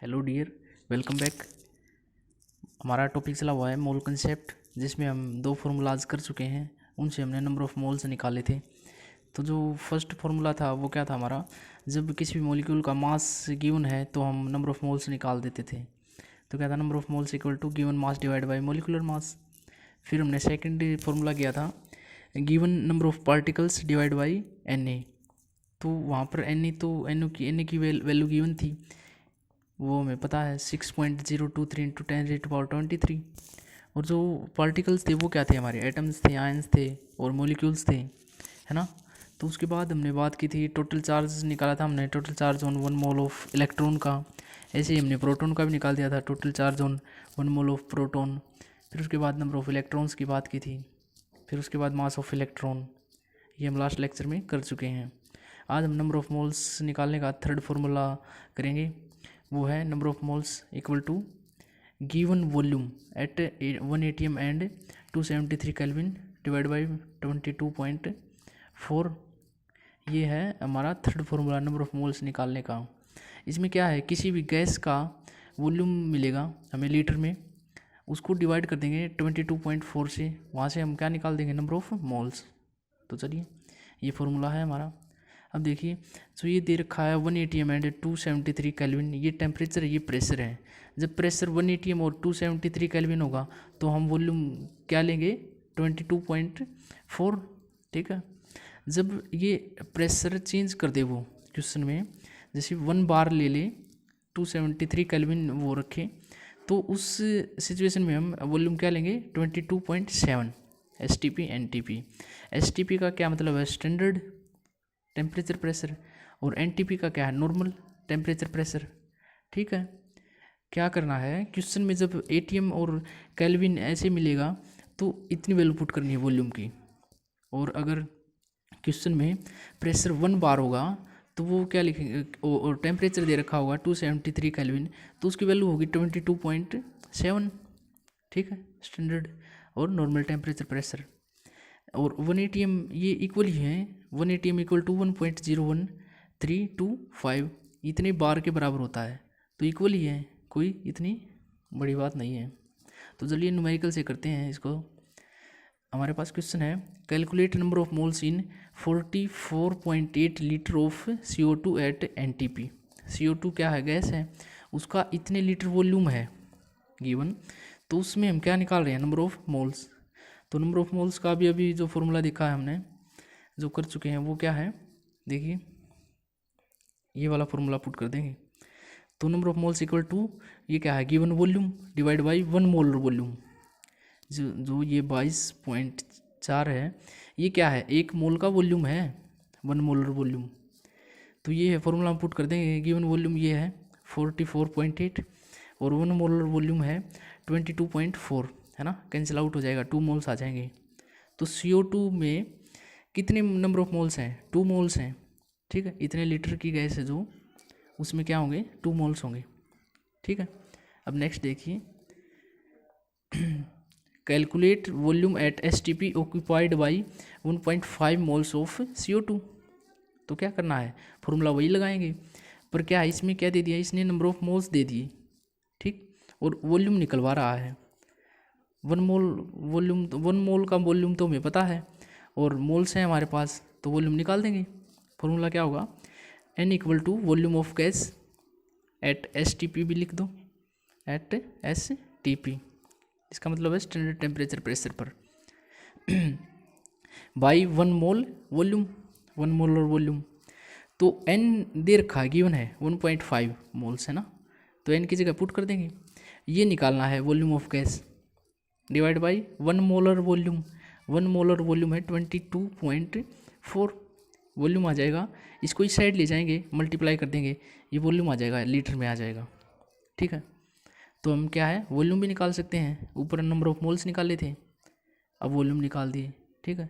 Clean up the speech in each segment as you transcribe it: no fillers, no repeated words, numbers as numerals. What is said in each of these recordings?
Hello dear, welcome back. हमारा topic चला हुआ है मोल कंसेप्ट, जिसमें हम दो फार्मूलाज कर चुके हैं। उनसे हमने नंबर ऑफ़ मोल्स निकाले थे। तो जो फर्स्ट फार्मूला था वो क्या था हमारा, जब किसी भी मॉलिक्यूल का मास गिवन है तो हम नंबर ऑफ़ मोल्स निकाल देते थे। तो क्या था, number of moles equal to given mass divide by molecular mass. फिर हमने सेकेंड फार्मूला किया था given number of particles divide by Na। तो वहाँ पर Na की वैल्यू गिवन थी, वो हमें पता है 6.023 इंटू 10⁻23। और जो पार्टिकल्स थे वो क्या थे, हमारे एटम्स थे, आयंस थे और मॉलिक्यूल्स थे, है ना। तो उसके बाद हमने बात की थी टोटल चार्ज निकाला था हमने, total charge on 1 mole of electron का। ऐसे ही हमने प्रोटॉन का भी निकाल दिया था, total charge on 1 mole of proton. फिर उसके बाद नंबर ऑफ इलेक्ट्रॉन्स की बात की थी। फिर उसके बाद मास ऑफ इलेक्ट्रॉन, ये हम लास्ट लेक्चर में कर चुके हैं। आज हम नंबर ऑफ़ मोल्स निकालने का थर्ड फार्मूला करेंगे। वो है number of moles equal to given volume at 1 atm and 273 kelvin divide by 22.4। ये है हमारा third formula number of moles निकालने का। इसमें क्या है, किसी भी गैस का वॉल्यूम मिलेगा हमें लीटर में, उसको डिवाइड कर देंगे 22.4 से, वहाँ से हम क्या निकाल देंगे, नंबर ऑफ़ मोल्स। तो चलिए, ये फार्मूला है हमारा। अब देखिए, तो ये दे रखा है 1 atm एंड 273 केल्विन, ये टेम्परेचर है, ये प्रेशर है। जब प्रेशर 1 atm और 273 केल्विन होगा तो हम वॉल्यूम क्या लेंगे, 22.4। ठीक है। जब ये प्रेशर चेंज कर दे वो क्वेश्चन में, जैसे 1 बार ले ले, 273 केल्विन वो रखें, तो उस सिचुएशन में हम वॉल्यूम क्या लेंगे, 22.7 STP NTP। STP का क्या मतलब है, स्टैंडर्ड टेम्परेचर प्रेशर, और NTP का क्या है, नॉर्मल टेम्परेचर प्रेशर। ठीक है। क्या करना है, क्वेश्चन में जब ATM और केल्विन ऐसे मिलेगा तो इतनी वैल्यू पुट करनी है वॉल्यूम की। और अगर क्वेश्चन में प्रेशर 1 बार होगा तो वो क्या लिखेंगे, और टेम्परेचर दे रखा होगा 273 केल्विन, तो उसकी वैल्यू होगी 22.7। ठीक है, स्टैंडर्ड और नॉर्मल टेम्परेचर प्रेशर। और 1 atm ये इक्वल ही है, 1 atm इक्वल टू 1.01325, इतने बार के बराबर होता है, तो इक्वल ही है, कोई इतनी बड़ी बात नहीं है। तो चलिए न्यूमेरिकल से करते हैं इसको। हमारे पास क्वेश्चन है, calculate number of moles in 44.8 litre of CO2 at NTP। CO2 क्या है, गैस है, उसका इतने लीटर वॉल्यूम है गिवन, तो उसमें हम क्या निकाल रहे हैं, नंबर ऑफ मोल्स। तो नंबर ऑफ मोल्स का भी अभी जो फॉर्मूला देखा है हमने, जो कर चुके हैं, वो क्या है, देखिए ये वाला फॉर्मूला पुट कर देंगे। तो number of moles equal to, ये क्या है, given volume divide by 1 molar volume. जो ये 22.4 है, ये क्या है, 1 मोल का वॉल्यूम है, 1 मोलर वॉल्यूम। तो ये है फॉर्मूला हम पुट कर देंगे, गिवन वॉल्यूम ये है 44.8 और 1 मोलर वॉल्यूम है 22.4, है ना, कैंसिल आउट हो जाएगा, 2 मोल्स आ जाएंगे। तो CO2 में कितने नंबर ऑफ मोल्स हैं, 2 मोल्स हैं। ठीक है, इतने लीटर की गैस है जो, उसमें क्या होंगे, 2 मोल्स होंगे। ठीक है। अब नेक्स्ट देखिए, calculate volume at STP occupied by 1.5 moles of CO2। तो क्या करना है, फॉर्मूला वही लगाएंगे, पर क्या है, इसमें क्या दे दिया, इसने नंबर ऑफ मोल्स दे दिए। ठीक, और वॉल्यूम निकलवा रहा है 1 मोल वॉल्यूम, 1 मोल का वॉल्यूम तो हमें पता है, और मोल्स हैं हमारे पास, तो वॉल्यूम निकाल देंगे। फॉर्मूला क्या होगा, N equal to volume of gas at STP भी लिख दो, एट STP, इसका मतलब है स्टैंडर्ड टेम्परेचर प्रेशर पर, by 1 mole volume, 1 molar volume. तो N दे रखा है, गिवन है 1.5 मोल्स, है ना, तो N की जगह पुट कर देंगे। ये निकालना है volume of gas divide by 1 molar volume. 1 molar volume है 22.4 वॉल्यूम आ जाएगा। इसको इस साइड ले जाएंगे, मल्टीप्लाई कर देंगे, ये वॉल्यूम आ जाएगा, लीटर में आ जाएगा। ठीक है। तो हम क्या है, वॉल्यूम भी निकाल सकते हैं, ऊपर नंबर ऑफ मोल्स निकाले थे, अब वॉल्यूम निकाल दिए। ठीक है,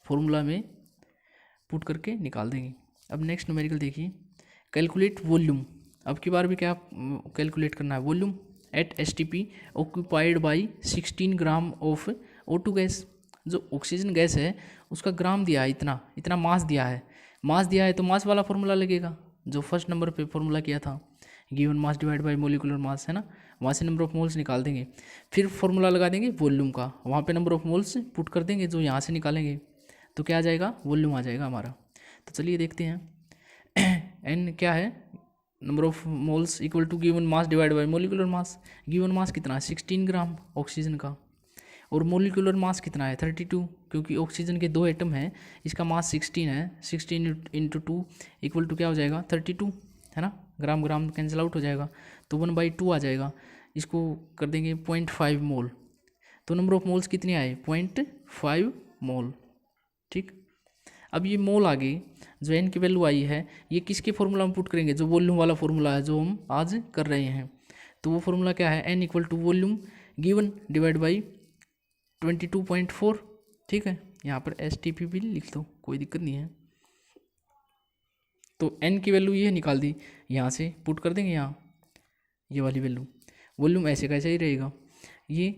फॉर्मूला में पुट करके निकाल देंगे। अब नेक्स्ट न्यूमेरिकल देखिए, कैलकुलेट वॉल्यूम। अब की बार भी क्या कैलकुलेट करना है, volume at STP occupied by 16 gram of O2 gas. जो ऑक्सीजन गैस है उसका ग्राम दिया है, इतना इतना मास दिया है, मास दिया है तो मास वाला फॉर्मूला लगेगा, जो फर्स्ट नंबर पे फॉर्मूला किया था, given mass divide by molecular मास, है ना, वहाँ से नंबर ऑफ मोल्स निकाल देंगे। फिर फॉर्मूला लगा देंगे वॉल्यूम का, वहाँ पे नंबर ऑफ मोल्स पुट कर देंगे जो यहाँ से निकालेंगे, तो क्या आ जाएगा, वॉल्यूम आ जाएगा हमारा। तो चलिए देखते हैं एन क्या है, number of moles equal to given mass divide by molecular mass. Given mass कितना है 16 ग्राम ऑक्सीजन का, और मोलिकुलर मास कितना है 32, क्योंकि ऑक्सीजन के 2 एटम हैं, इसका मास 16 है, 16 इंटू 2 इक्वल टू क्या हो जाएगा 32, है ना, ग्राम ग्राम कैंसिल आउट हो जाएगा, तो 1/2 आ जाएगा। इसको कर देंगे 0.5 मोल, तो नंबर ऑफ मोल्स कितने आए 0.5 मोल। ठीक, अब ये मोल आगे जो एन की वैल्यू आई है, ये किसके फॉर्मूला में पुट करेंगे, जो वॉल्यूम वाला फॉर्मूला है जो हम आज कर रहे हैं। तो वो फॉर्मूला क्या है, N equal to volume given divide by 22.4। ठीक है, यहाँ पर STP भी लिख दो, कोई दिक्कत नहीं है। तो एन की वैल्यू ये निकाल दी, यहाँ से पुट कर देंगे यहाँ ये वाली वैल्यू, वॉल्यूम ऐसे का ऐसे ही रहेगा, ये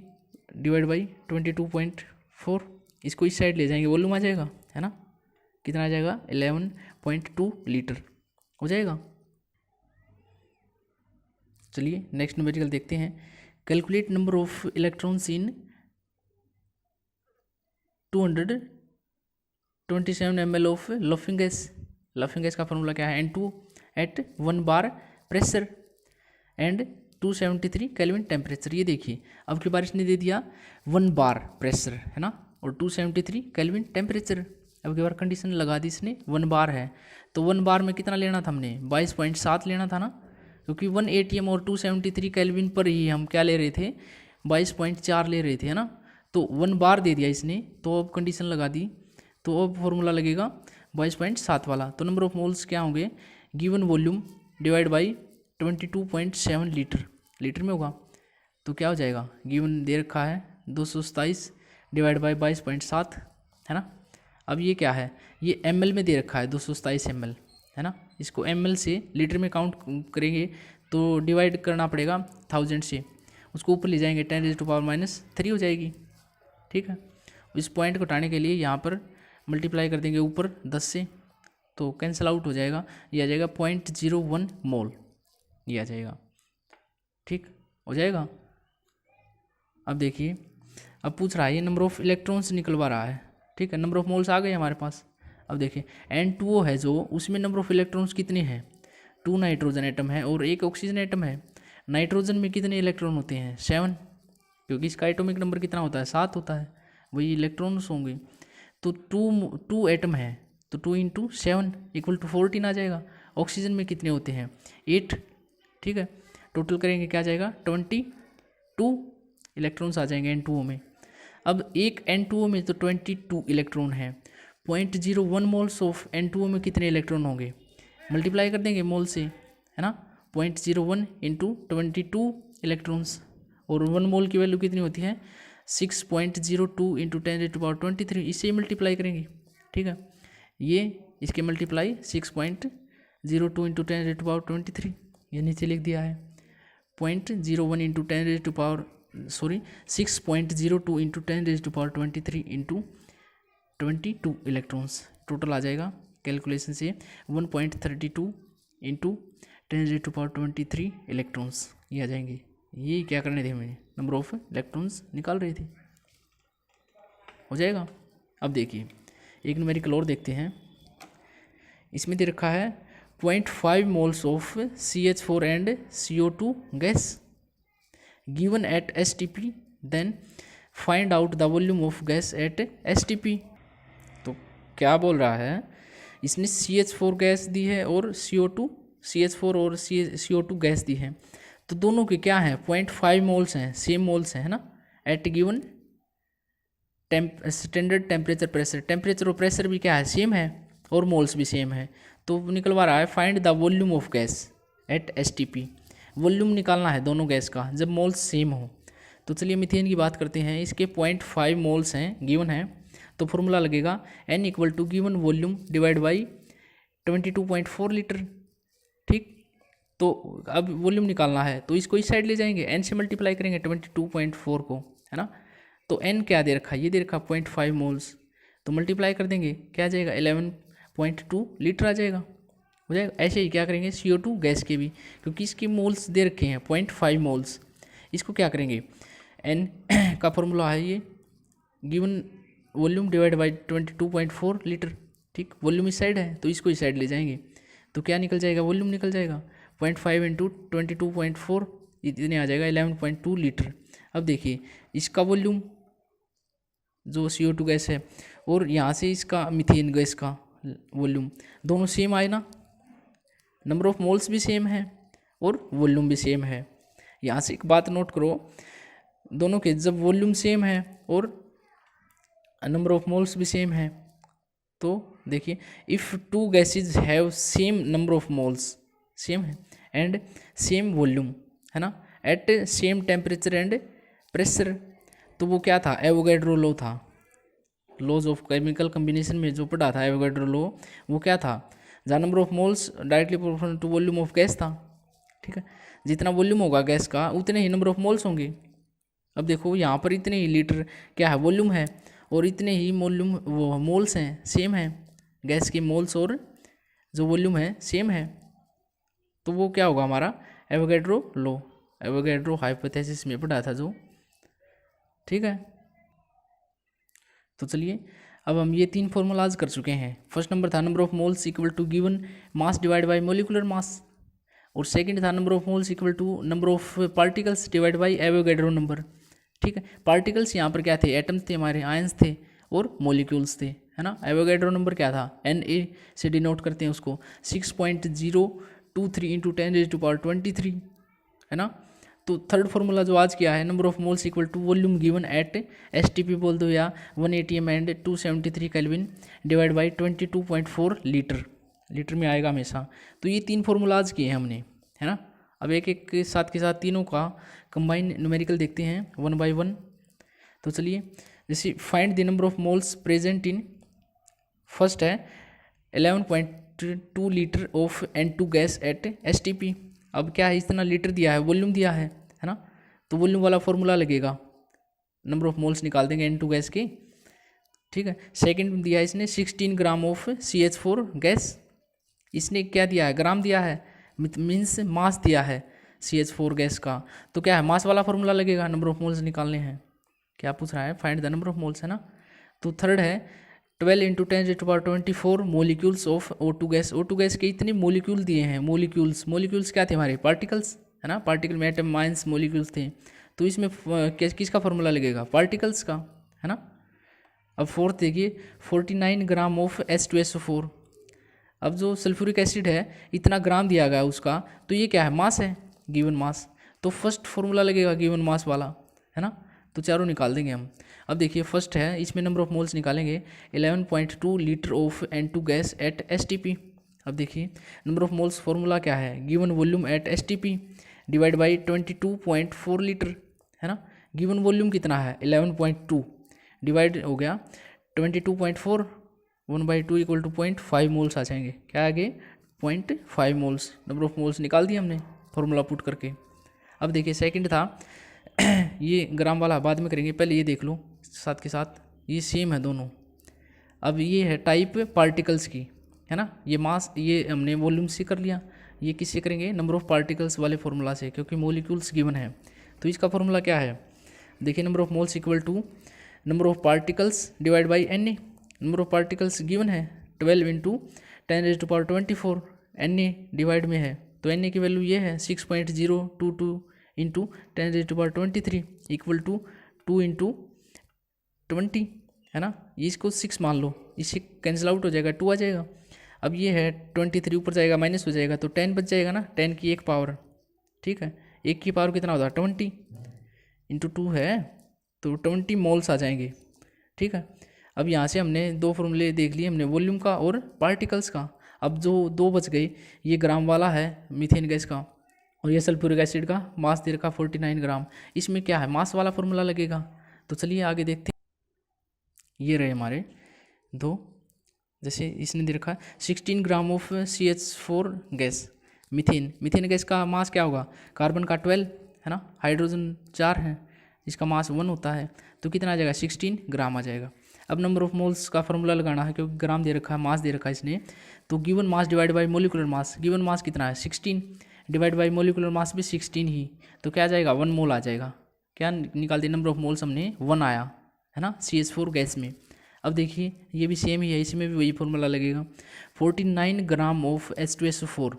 डिवाइड बाई 22.4, इसको इस साइड ले जाएंगे, वॉल्यूम आ जाएगा, है ना, कितना आ जाएगा 11.2 लीटर हो जाएगा। चलिए नेक्स्ट न्यूमेरिकल देखते हैं। Calculate number of electrons in 227 ml of laughing gas. Laughing gas का फॉर्मूला क्या है, N2 at 1 bar pressure and 273 kelvin temperature. ये देखिए अब की बार इसने दे दिया 1 बार प्रेशर, है ना, और 273 केल्विन टेम्परेचर। अब की बार कंडीशन लगा दी इसने 1 बार है, तो 1 बार में कितना लेना था हमने 22.7 लेना था ना, क्योंकि 1 ATM और 273 केल्विन पर ही हम क्या ले रहे थे 22.4 ले रहे थे, है ना, तो 1 बार दे दिया इसने, तो अब कंडीशन लगा दी, तो अब फॉर्मूला लगेगा 22.7 वाला। तो नंबर ऑफ मोल्स क्या होंगे, given volume divide by 22.7 litre, litre में होगा, तो क्या हो जाएगा, गिवन दे रखा है 227 डिवाइड बाई 22.7, है ना। अब ये क्या है, ये ml में दे रखा है 227 ml, है ना, इसको ml से लीटर में काउंट करेंगे तो डिवाइड करना पड़ेगा 1000 से, उसको ऊपर ले जाएंगे 10⁻³ हो जाएगी। ठीक है, इस पॉइंट को हटाने के लिए यहाँ पर मल्टीप्लाई कर देंगे ऊपर 10 से, तो कैंसिल आउट हो जाएगा, ये आ जाएगा 0.01 मोल, ये आ जाएगा। ठीक हो जाएगा। अब देखिए, अब पूछ रहा है ये नंबर ऑफ इलेक्ट्रॉन्स निकलवा रहा है। ठीक है, नंबर ऑफ मोल्स आ गए हमारे पास। अब देखिए N2O है जो, उसमें नंबर ऑफ इलेक्ट्रॉन्स कितने हैं, 2 नाइट्रोजन एटम है और 1 ऑक्सीजन एटम है। नाइट्रोजन में कितने इलेक्ट्रॉन होते हैं 7, क्योंकि इसका एटॉमिक नंबर कितना होता है 7 होता है, वही इलेक्ट्रॉन्स होंगे। तो 2 एटम है, तो 2 × 7 इक्वल टू 14 आ जाएगा। ऑक्सीजन में कितने होते हैं 8। ठीक है, टोटल करेंगे क्या आ जाएगा 22 इलेक्ट्रॉन्स आ जाएंगे N2O में। अब एक N2O में तो 22 इलेक्ट्रॉन है, 0.01 मोल्स ऑफ N2O में कितने इलेक्ट्रॉन होंगे, मल्टीप्लाई कर देंगे मोल से, है ना, 0.01 × 22 इलेक्ट्रॉन्स, और 1 मोल की वैल्यू कितनी होती है 6.02 × 10⁻23, इससे मल्टीप्लाई करेंगे। ठीक है, ये इसके मल्टीप्लाई 6.02 × 10⁻23, ये नीचे लिख दिया है 0.01 × 6.02 × 10⁻23 × 22 इलेक्ट्रॉन्स, टोटल आ जाएगा कैलकुलेशन से 1.32 × 10⁻23 इलेक्ट्रॉन्स, ये आ जाएंगे। ये क्या करने थे हमें, नंबर ऑफ इलेक्ट्रॉन्स निकाल रहे थे, हो जाएगा। अब देखिए एक न्यूमेरिकल और देखते हैं, इसमें दे रखा है 0.5 moles of CH4 and CO2 gas given at STP, then find out the volume of gas at STP। तो क्या बोल रहा है, इसने CH4 गैस दी है और CH4 और CO2 गैस दी है, तो दोनों के क्या हैं 0.5 मोल्स हैं, सेम मोल्स हैं, है ना, at given standard temperature pressure, temperature और प्रेशर भी क्या है सेम है और मोल्स भी सेम है। तो निकलवा रहा है find the volume of gas at STP, volume निकालना है दोनों गैस का जब मोल्स सेम हो। तो चलिए मीथेन की बात करते हैं, इसके 0.5 मोल्स हैं गिवन है, तो फॉर्मूला लगेगा N equal to given volume divide by 22.4 litre. ठीक, तो अब वॉल्यूम निकालना है तो इसको इस साइड ले जाएंगे, N से मल्टीप्लाई करेंगे 22.4 को, है ना, तो N क्या दे रखा है, ये दे रखा 0.5 मोल्स, तो मल्टीप्लाई कर देंगे क्या आ जाएगा 11.2 लीटर आ जाएगा, हो जाएगा। ऐसे ही क्या करेंगे CO2 गैस के भी, क्योंकि इसके मोल्स दे रखे हैं 0.5 मोल्स। इसको क्या करेंगे, N का फॉर्मूला है ये, given volume divide by 22.4 litre. ठीक, वॉल्यूम इस साइड है तो इसको इस साइड ले जाएंगे तो क्या निकल जाएगा, वॉल्यूम निकल जाएगा 0.5 इंटू 22.4 इतने आ जाएगा 11.2 लीटर। अब देखिए इसका वॉल्यूम जो CO2 गैस है और यहाँ से इसका मीथेन गैस का वॉल्यूम दोनों सेम आए ना, नंबर ऑफ मोल्स भी सेम है और वॉल्यूम भी सेम है। यहाँ से एक बात नोट करो, दोनों के जब वॉल्यूम सेम है और नंबर ऑफ मोल्स भी सेम है तो देखिए if two gases have same number of moles, same है एंड सेम वॉल्यूम, है ना, at same temperature and pressure, तो वो क्या था, एवोगैड्रो लॉ था, लॉज ऑफ केमिकल कम्बिनेशन में जो पढ़ा था एवोगैड्रो लॉ, वो क्या था, जहाँ number of moles directly proportional to volume of gas था। ठीक है, जितना वॉल्यूम होगा गैस का उतने ही नंबर ऑफ मोल्स होंगे। अब देखो यहाँ पर इतने ही लीटर क्या है वॉल्यूम है और इतने ही वॉल्यूम वो मोल्स हैं, सेम है, गैस के मोल्स और जो वॉल्यूम है सेम है, तो वो क्या होगा हमारा एवोगैड्रो लॉ, एवोगैड्रो हाइपोथेसिस में पढ़ा था जो। ठीक है, तो चलिए अब हम ये 3 फॉर्मूलाज कर चुके हैं। फर्स्ट नंबर था number of moles equal to given mass divide by molecular mass, और सेकंड था number of moles equal to number of particles divide by Avogadro number. ठीक है, पार्टिकल्स यहाँ पर क्या थे, एटम्स थे हमारे, आयंस थे और मोलिक्यूल्स थे, है ना। एवोगैड्रो नंबर क्या था, Na से डिनोट करते हैं उसको, 6.023 इंटू 10⁻23, है ना। तो थर्ड फार्मूला जो आज किया है, number of moles equal to volume given at STP बोल दो या 180 m and 273 kelvin divide by 22.4 litre, litre में आएगा हमेशा। तो ये 3 फार्मूलाज किए हैं हमने, है ना। अब एक एक के साथ तीनों का कंबाइन न्यूमेरिकल देखते हैं 1 by 1। तो चलिए, जैसे find the number of moles present in, first है 11.2 litre of N2 gas at STP। अब क्या है, इतना लीटर दिया है, वॉल्यूम दिया है ना, तो वॉल्यूम वाला फॉर्मूला लगेगा, नंबर ऑफ मोल्स निकाल देंगे N2 गैस की। ठीक है, सेकंड दिया है इसने 16 ग्राम ऑफ CH4 गैस, इसने क्या दिया है, ग्राम दिया है, मीन्स मास दिया है CH4 गैस का, तो क्या है मास वाला फॉर्मूला लगेगा, नंबर ऑफ मोल्स निकालने हैं। क्या पूछ रहा है, find the number of moles, है ना। तो थर्ड है 12 into 10⁻24 molecules of O2 gas, O2 gas के इतने मोलिक्यूल दिए हैं, मोलिक्यूल्स क्या थे हमारे, पार्टिकल्स, है ना, पार्टिकल में एटम माइंस मोलिक्यूल्स थे, तो इसमें किसका फॉर्मूला लगेगा, पार्टिकल्स का, है ना। अब फोर्थ देखिए 49 ग्राम ऑफ H2SO4। अब जो सल्फ्यूरिक एसिड है इतना ग्राम दिया गया उसका, तो ये क्या है, मास है, गिवन मास, तो फर्स्ट फॉर्मूला लगेगा गिवन मास वाला, है ना। तो चारों निकाल देंगे हम। अब देखिए फर्स्ट है, इसमें नंबर ऑफ मोल्स निकालेंगे 11.2 litre of N2 gas at STP। अब देखिए नंबर ऑफ मोल्स फॉर्मूला क्या है, given volume eight STP divide by 22.4 litre, है ना। गिवन वॉल्यूम कितना है 11.2 डिवाइड हो गया 22.4, 1/2 इक्वल टू 0.5 मोल्स आ जाएंगे, क्या आगे 0.5 मोल्स, नंबर ऑफ मोल्स निकाल दिया हमने फॉर्मूला पुट करके। अब देखिए सेकंड था ये ग्राम वाला बाद में करेंगे, पहले ये देख लो साथ के साथ, ये सेम है दोनों। अब ये है टाइप पार्टिकल्स की, है ना, ये मास, ये हमने वॉल्यूम से कर लिया, ये किससे करेंगे, नंबर ऑफ पार्टिकल्स वाले फॉर्मूला से, क्योंकि मोलिक्यूल्स गिवन है। तो इसका फॉर्मूला क्या है, देखिए number of moles equal to number of particles divide by Na, number of particles given है 12 इंटू 10⁻24, Na डिवाइड में है तो Na की वैल्यू ये है 6.022 इंटू 10⁻23 इक्वल टू 2 इंटू 20, है ना। ये इसको 6 मान लो, इससे कैंसिल आउट हो जाएगा, 2 आ जाएगा। अब ये है 23 ऊपर जाएगा माइनस हो जाएगा तो 10 बच जाएगा ना, 10 की 1 पावर, ठीक है, 1 की पावर कितना होता है 20 इंटू 2 है तो 20 मोल्स आ जाएंगे। ठीक है, अब यहाँ से हमने 2 फॉर्मूले देख लिए हमने, वॉल्यूम का और पार्टिकल्स का। अब जो 2 बच गए, ये ग्राम वाला है मीथेन गैस का और ये सल्फ्यूरिक एसिड का, मास दे रखा 49 ग्राम, इसमें क्या है मास वाला फॉर्मूला लगेगा। तो चलिए आगे देखते हैं, ये रहे हमारे 2, जैसे इसने दे रखा 16 gram of CH4 gas, methane gas का मास क्या होगा, कार्बन का 12 है ना, हाइड्रोजन 4 है, इसका मास 1 होता है, तो कितना आ जाएगा 16 ग्राम आ जाएगा। अब नंबर ऑफ मोल्स का फॉर्मूला लगाना है, क्योंकि ग्राम दे रखा है, मास दे रखा है इसने। तो given mass divide by molecular mass, given mass कितना है 16, डिवाइड बाय मोलिकुलर मास भी 16 ही, तो क्या आ जाएगा 1 मोल आ जाएगा। क्या निकाल दिया नंबर ऑफ मोल्स हमने 1 आया है ना CH4 गैस में। अब देखिए ये भी सेम ही है, इसमें भी वही फॉर्मूला लगेगा 49 ग्राम ऑफ H2SO4।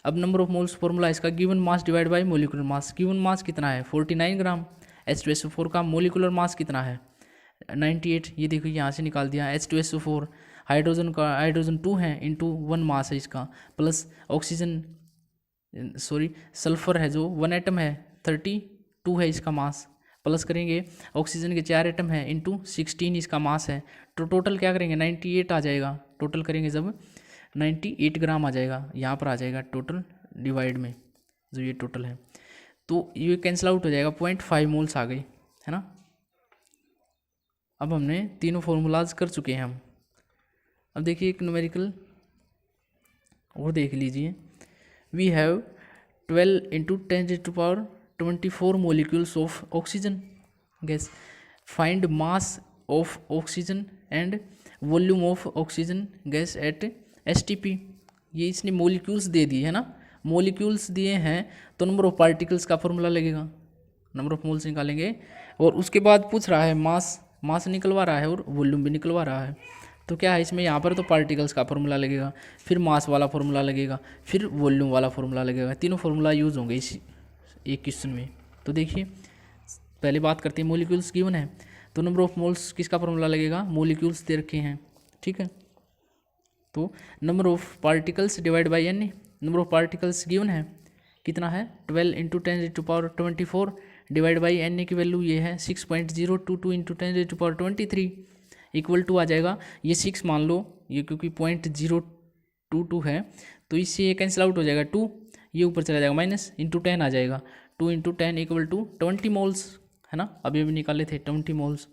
अब नंबर ऑफ मोल्स फॉर्मूला इसका given mass divide by molecular mass, given mass कितना है 49 ग्राम, H2SO4 का मोलिकुलर मास कितना है 98। ये देखो यहाँ से निकाल दिया H2SO4, हाइड्रोजन का हाइड्रोजन 2 है इंटू 1 मास है इसका, प्लस ऑक्सीजन सॉरी सल्फर है जो 1 एटम है 32 है इसका मास, प्लस करेंगे ऑक्सीजन के 4 एटम है इंटू 16 इसका मास है, तो टोटल क्या करेंगे 98 आ जाएगा। टोटल करेंगे जब 98 ग्राम आ जाएगा, यहाँ पर आ जाएगा टोटल डिवाइड में जो ये टोटल है, तो ये कैंसिल आउट हो जाएगा 0.5 मोल्स आ गए है ना। अब हमने तीनों फॉर्मूलाज कर चुके हैं हम। अब देखिए एक न्यूमेरिकल और देख लीजिए, we have 12 into 10⁻24 molecules of oxygen gas, find mass of oxygen and volume of oxygen gas at STP। ये इसने मोलिक्यूल्स दे दिए है ना, मोलिक्यूल्स दिए हैं तो नंबर ऑफ पार्टिकल्स का फॉर्मूला लगेगा, नंबर ऑफ मोल्स निकालेंगे। और उसके बाद पूछ रहा है मास निकलवा रहा है और वॉल्यूम भी निकलवा रहा है, तो क्या है इसमें यहाँ पर तो पार्टिकल्स का फॉर्मूला लगेगा, फिर मास वाला फॉर्मूला लगेगा, फिर वॉल्यूम वाला फॉर्मूला लगेगा, तीनों फार्मूला यूज़ होंगे इस एक क्वेश्चन में। तो देखिए पहले बात करते हैं मोलिक्यूल्स गिवन है, तो नंबर ऑफ मोल्स किसका फॉर्मूला लगेगा, मोलिक्यूल्स दे रखे हैं ठीक है। तो number of particles divide by N, number of particles given है कितना है 12 इंटू 10⁻24 डिवाइड बाई N की वैल्यू ये है 6.022 इंटू 10⁻23 इक्वल टू आ जाएगा, ये 6 मान लो ये क्योंकि 0.022 है तो इससे ये कैंसिल आउट हो जाएगा 2, ये ऊपर चला जाएगा माइनस इंटू 10 आ जाएगा, 2 इंटू 10 इक्वल टू 20 मोल्स है ना, अभी भी निकाले थे 20 मोल्स।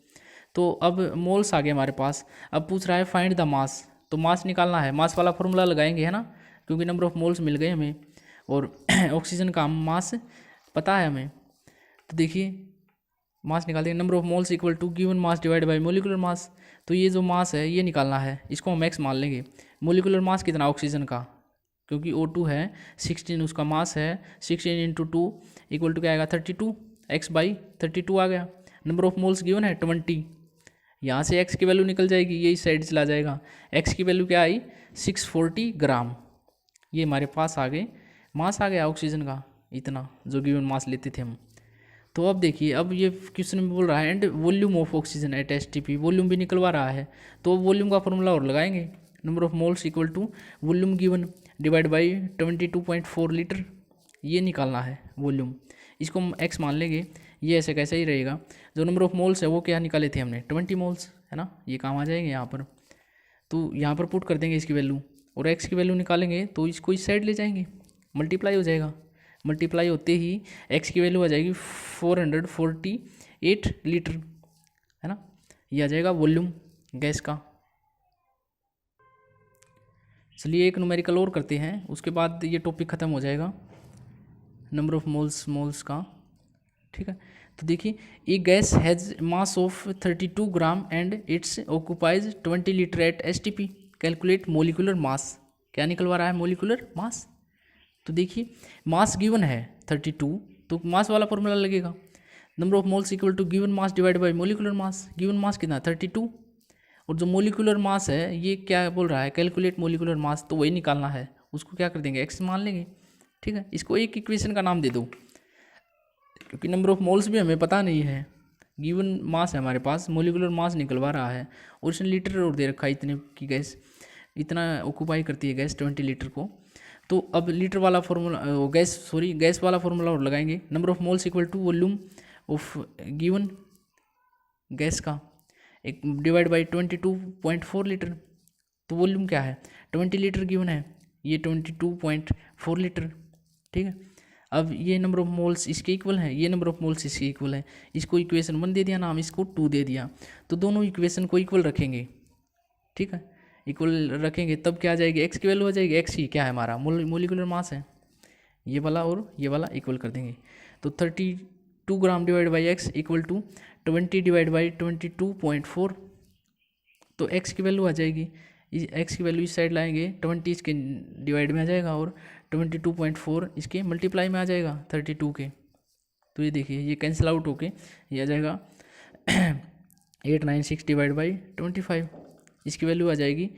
तो अब मोल्स आ गए हमारे पास। अब पूछ रहा है फाइंड द मास, तो मास निकालना है, मास वाला फॉर्मूला लगाएंगे है ना, क्योंकि नंबर ऑफ मोल्स मिल गए हमें और ऑक्सीजन का मास पता है हमें। तो देखिए मास निकाल देंगे, number of moles equal to given mass divide by molecular mass, तो ये जो मास है ये निकालना है, इसको हम एक्स मान लेंगे। मोलिकुलर मास कितना ऑक्सीजन का, क्योंकि O2 है 16 उसका मास है, 16 इंटू 2 इक्वल टू क्या आएगा 32, एक्स बाई 32 आ गया। नंबर ऑफ मोल्स गिवन है 20, यहाँ से एक्स की वैल्यू निकल जाएगी, ये इस साइड चला जाएगा, एक्स की वैल्यू क्या आई 640 ग्राम, ये हमारे पास आ गए मास आ गया ऑक्सीजन का इतना जो गिवन मास लेते थे हम। तो अब देखिए अब ये क्वेश्चन में बोल रहा है and volume of oxygen at STP, volume भी निकलवा रहा है, तो वॉल्यूम का फॉर्मूला और लगाएंगे, number of moles equal to volume given divide by 22.4 litre, ये निकालना है वॉल्यूम, इसको हम एक्स मान लेंगे, ये ऐसे कैसे ही रहेगा। जो नंबर ऑफ मोल्स है वो क्या निकाले थे हमने 20 मोल्स है ना, ये काम आ जाएंगे यहाँ पर, तो यहाँ पर पुट कर देंगे इसकी वैल्यू और एक्स की वैल्यू निकालेंगे तो इसको इस साइड ले जाएंगे, मल्टीप्लाई हो जाएगा, मल्टीप्लाई होते ही एक्स की वैल्यू आ जाएगी 448 लीटर है ना, ये आ जाएगा वॉल्यूम गैस का। चलिए एक न्यूमेरिकल और करते हैं, उसके बाद ये टॉपिक ख़त्म हो जाएगा नंबर ऑफ मोल्स का ठीक है। तो देखिए a gas has mass of 32 gram and its occupies 20 litre at STP, calculate molecular mass, क्या निकलवा रहा है मोलिकुलर मास। तो देखिए मास गिवन है 32, तो मास वाला फॉर्मूला लगेगा, number of moles equal to given mass divide by molecular mass, given mass कितना 32 और जो मोलिकुलर मास है ये क्या बोल रहा है कैलकुलेट मोलिकुलर मास, तो वही निकालना है, उसको क्या कर देंगे एक्स मान लेंगे ठीक है। इसको एक इक्वेशन का नाम दे दो, क्योंकि नंबर ऑफ मोल्स भी हमें पता नहीं है, गिवन मास है हमारे पास, मोलिकुलर मास निकलवा रहा है और इसने लीटर और दे रखा है इतने की गैस, इतना ऑक्यूपाई करती है गैस 20 लीटर को। तो अब लीटर वाला फॉर्मूला गैस वाला फॉर्मूला और लगाएंगे, number of moles equal to volume of given gas का एक डिवाइड बाई 22.4 लीटर, तो वॉल्यूम क्या है 20 लीटर गिवन है, ये 22.4 लीटर ठीक है। अब ये नंबर ऑफ मोल्स इसके इक्वल है, ये नंबर ऑफ मोल्स इसके इक्वल है, इसको इक्वेशन 1 दे दिया नाम, इसको 2 दे दिया, तो दोनों इक्वेशन को इक्वल रखेंगे ठीक है, इक्वल रखेंगे तब क्या आ जाएगी एक्स की वैल्यू आ जाएगी, एक्स ही क्या है हमारा मोलिकुलर मास है, ये वाला और ये वाला इक्वल कर देंगे, तो 32 gram divide by x equal to 20 divide by 22.4 तो एक्स की वैल्यू आ जाएगी, एक्स की वैल्यू इस साइड लाएंगे 20 इसके डिवाइड में आ जाएगा और 22.4 इसके मल्टीप्लाई में आ जाएगा 32 के। तो ये देखिए ये कैंसिल आउट होके ये आ जाएगा 896 डिवाइड बाई 25, इसकी वैल्यू आ जाएगी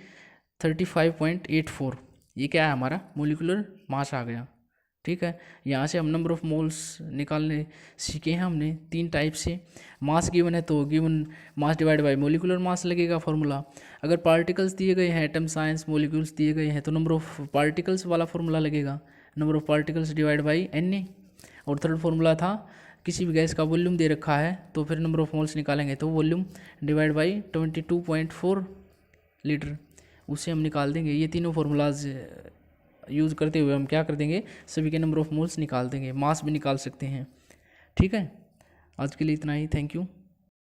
35.84। ये क्या है हमारा मोलिकुलर मास आ गया। ठीक है, यहाँ से हम नंबर ऑफ मोल्स निकालने सीखे हैं हमने 3 टाइप से। मास गिवन है तो given mass divide by molecular मास लगेगा फॉर्मूला। अगर पार्टिकल्स दिए गए हैं, एटम साइंस मोलिक्यूल्स दिए गए हैं, तो नंबर ऑफ पार्टिकल्स वाला फॉर्मूला लगेगा, number of particles divide by Na। और थर्ड फॉर्मूला था किसी भी गैस का वॉल्यूम दे रखा है तो फिर नंबर ऑफ मोल्स निकालेंगे तो वॉल्यूम डिवाइड बाई 22.4 लीटर, उसे हम निकाल देंगे। ये तीनों फार्मूलाज यूज़ करते हुए हम क्या कर देंगे, सभी के नंबर ऑफ मोल्स निकाल देंगे, मास भी निकाल सकते हैं। ठीक है, आज के लिए इतना ही, थैंक यू।